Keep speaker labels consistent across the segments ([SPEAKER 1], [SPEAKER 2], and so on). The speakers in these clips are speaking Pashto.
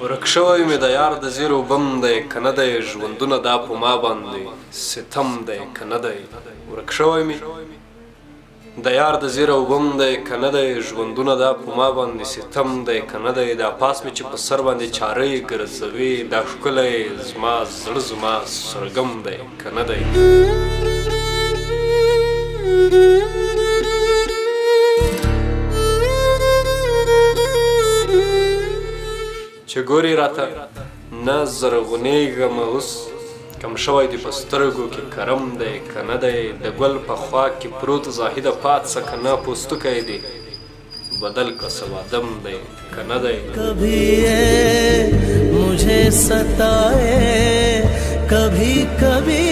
[SPEAKER 1] ورک شوی مې د یار د زیرو بم دی که نه دی ژوندونه دا په ما باندې ستم دی که نه دی ورک شوی مې د یار د زیرو بم دی که نه دی ژوندونه دا په ما باندې ستم دی که نه دی دا پاس مې چې په سر باندې چارې ګرځوي دا ښکلی زما زړه زما سرګم دی که نه دی چې ګورې راته نه زرغونېږم اوس کم شوی دی په سترګو کې کرم دی که نه دی د ګل په خوا کې پروت زاهده پاڅه که نه پوستکی دی بدل که سوادم دی که نه دی
[SPEAKER 2] کبھی مجھے ستائے کبھی کبھی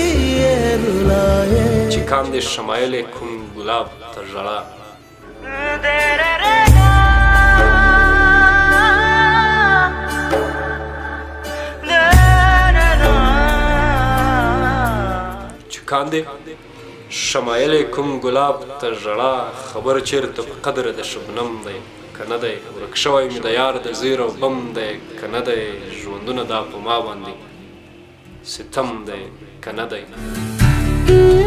[SPEAKER 2] رلائے
[SPEAKER 1] چې کاندې شمایل کوم ګلاب ته ژړا کاندې شمایل کوم ګلاب ته ژړا خبر چیرته په قدر د شبنم دی که نه دی ورک شوی مې د یار د زیر او بم دی که نه دی ژوندونه دا په ما باندې ستم دی که نه دی